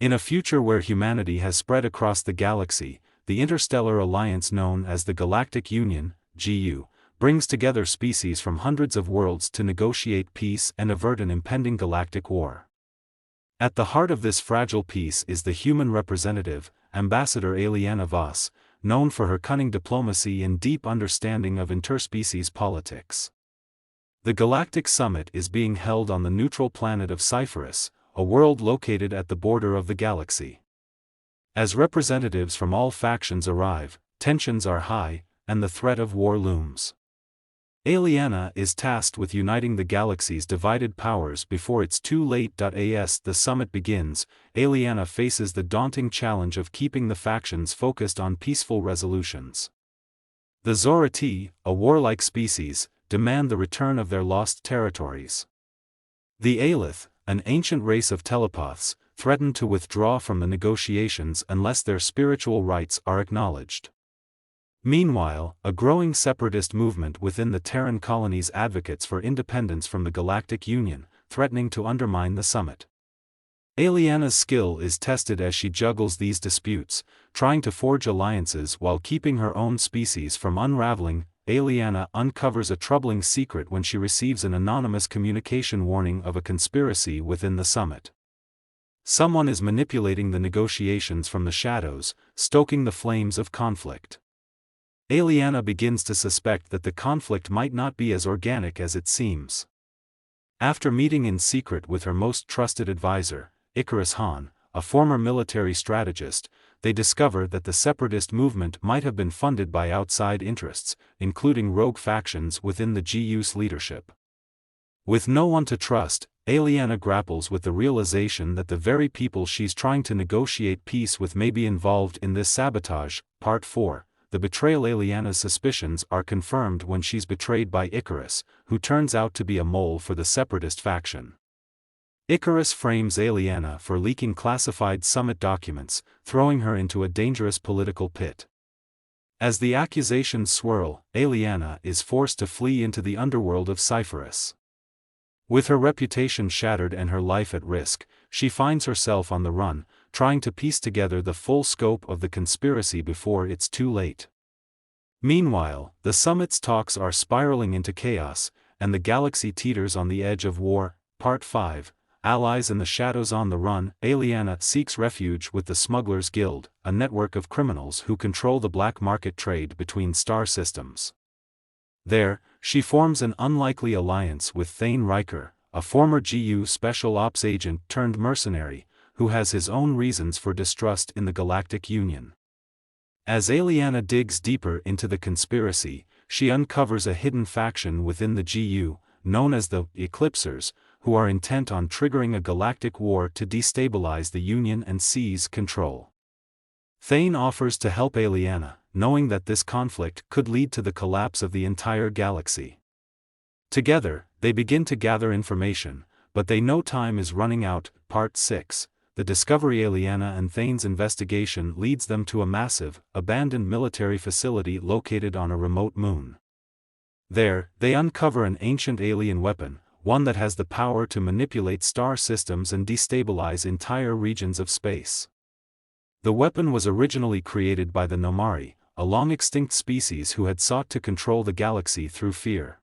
In a future where humanity has spread across the galaxy, the interstellar alliance known as the Galactic Union, GU, brings together species from hundreds of worlds to negotiate peace and avert an impending galactic war. At the heart of this fragile peace is the human representative, Ambassador Aliana Voss, known for her cunning diplomacy and deep understanding of interspecies politics. The Galactic Summit is being held on the neutral planet of Cyphorus, a world located at the border of the galaxy. As representatives from all factions arrive, tensions are high, and the threat of war looms. Aliana is tasked with uniting the galaxy's divided powers before it's too late. As the summit begins, Aliana faces the daunting challenge of keeping the factions focused on peaceful resolutions. The Zorati, a warlike species, demand the return of their lost territories. The Aelith, an ancient race of telepaths, threaten to withdraw from the negotiations unless their spiritual rights are acknowledged. Meanwhile, a growing separatist movement within the Terran colonies advocates for independence from the Galactic Union, threatening to undermine the summit. Aliana's skill is tested as she juggles these disputes, trying to forge alliances while keeping her own species from unraveling. Aliana uncovers a troubling secret when she receives an anonymous communication warning of a conspiracy within the summit. Someone is manipulating the negotiations from the shadows, stoking the flames of conflict. Aliana begins to suspect that the conflict might not be as organic as it seems. After meeting in secret with her most trusted advisor, Icarus Han, a former military strategist, they discover that the separatist movement might have been funded by outside interests, including rogue factions within the GU's leadership. With no one to trust, Aliana grapples with the realization that the very people she's trying to negotiate peace with may be involved in this sabotage. Part 4. The betrayal. Aliana's suspicions are confirmed when she's betrayed by Icarus, who turns out to be a mole for the separatist faction. Icarus frames Aliana for leaking classified summit documents, throwing her into a dangerous political pit. As the accusations swirl, Aliana is forced to flee into the underworld of Cyphorus. With her reputation shattered and her life at risk, she finds herself on the run, trying to piece together the full scope of the conspiracy before it's too late. Meanwhile, the summit's talks are spiraling into chaos, and the galaxy teeters on the edge of war. Part 5. Allies in the shadows. On the run, Aliana seeks refuge with the Smugglers Guild, a network of criminals who control the black market trade between star systems. There, she forms an unlikely alliance with Thane Riker, a former GU special ops agent turned mercenary, who has his own reasons for distrust in the Galactic Union. As Aliana digs deeper into the conspiracy, she uncovers a hidden faction within the GU, known as the Eclipsers, who are intent on triggering a galactic war to destabilize the Union and seize control. Thane offers to help Aliana, knowing that this conflict could lead to the collapse of the entire galaxy. Together, they begin to gather information, but they know time is running out. Part 6. The discovery. Aliana and Thane's investigation leads them to a massive, abandoned military facility located on a remote moon. There, they uncover an ancient alien weapon, one that has the power to manipulate star systems and destabilize entire regions of space. The weapon was originally created by the Nomari, a long-extinct species who had sought to control the galaxy through fear.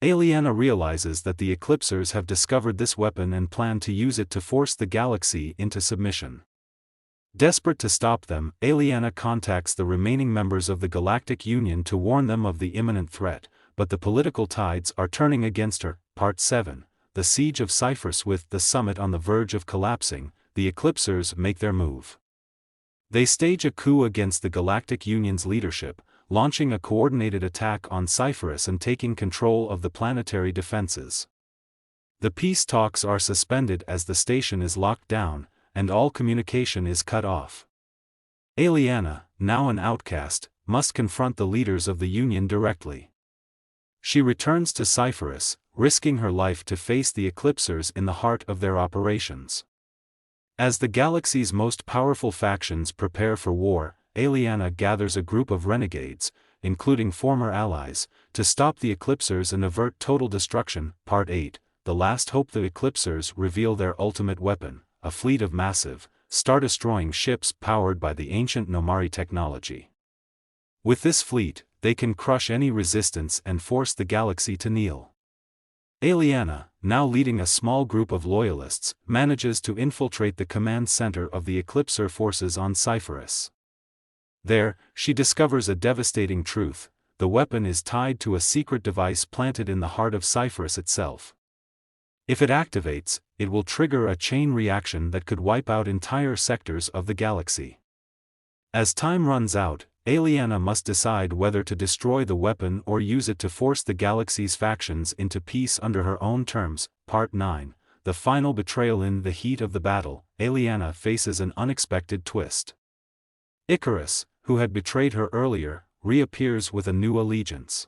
Aliana realizes that the Eclipsers have discovered this weapon and plan to use it to force the galaxy into submission. Desperate to stop them, Aliana contacts the remaining members of the Galactic Union to warn them of the imminent threat, but the political tides are turning against her. Part 7. The Siege of Cyphorus. With the summit on the verge of collapsing, the Eclipsers make their move. They stage a coup against the Galactic Union's leadership, launching a coordinated attack on Cyphorus and taking control of the planetary defenses. The peace talks are suspended as the station is locked down, and all communication is cut off. Aliana, now an outcast, must confront the leaders of the Union directly. She returns to Cyphorus, risking her life to face the Eclipsers in the heart of their operations. As the galaxy's most powerful factions prepare for war, Aliana gathers a group of renegades, including former allies, to stop the Eclipsers and avert total destruction. Part 8. The Last Hope. The Eclipsers reveal their ultimate weapon, a fleet of massive, start destroying ships powered by the ancient Nomari technology. With this fleet, they can crush any resistance and force the galaxy to kneel. Aliana, now leading a small group of loyalists, manages to infiltrate the command center of the Eclipser forces on Cyphorus. There, she discovers a devastating truth: the weapon is tied to a secret device planted in the heart of Cyphorus itself. If it activates, it will trigger a chain reaction that could wipe out entire sectors of the galaxy. As time runs out, Aliana must decide whether to destroy the weapon or use it to force the galaxy's factions into peace under her own terms. Part 9, The Final Betrayal. In the heat of the battle, Aliana faces an unexpected twist. Icarus, who had betrayed her earlier, reappears with a new allegiance.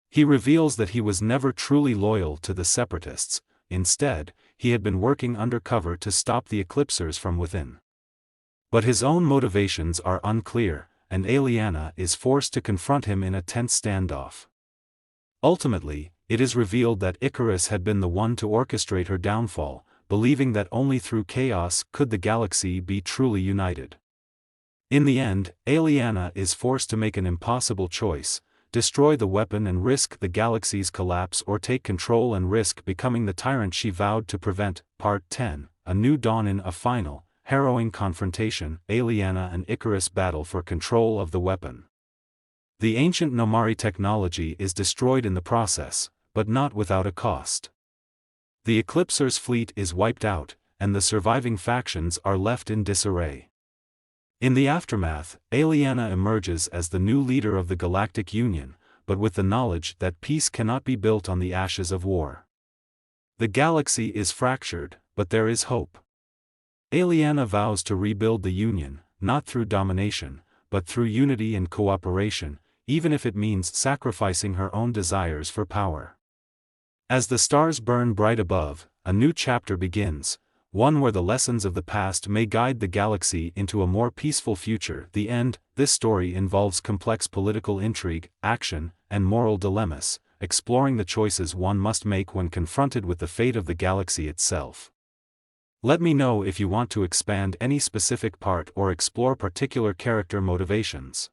He reveals that he was never truly loyal to the Separatists. Instead, he had been working undercover to stop the Eclipsers from within. But his own motivations are unclear, and Aliana is forced to confront him in a tense standoff. Ultimately, it is revealed that Icarus had been the one to orchestrate her downfall, believing that only through chaos could the galaxy be truly united. In the end, Aliana is forced to make an impossible choice: destroy the weapon and risk the galaxy's collapse, or take control and risk becoming the tyrant she vowed to prevent. Part 10, A New Dawn. In a final, harrowing confrontation, Aliana and Icarus battle for control of the weapon. The ancient Nomari technology is destroyed in the process, but not without a cost. The Eclipser's fleet is wiped out, and the surviving factions are left in disarray. In the aftermath, Aliana emerges as the new leader of the Galactic Union, but with the knowledge that peace cannot be built on the ashes of war. The galaxy is fractured, but there is hope. Aliana vows to rebuild the Union, not through domination, but through unity and cooperation, even if it means sacrificing her own desires for power. As the stars burn bright above, a new chapter begins, one where the lessons of the past may guide the galaxy into a more peaceful future. The end. This story involves complex political intrigue, action, and moral dilemmas, exploring the choices one must make when confronted with the fate of the galaxy itself. Let me know if you want to expand any specific part or explore particular character motivations.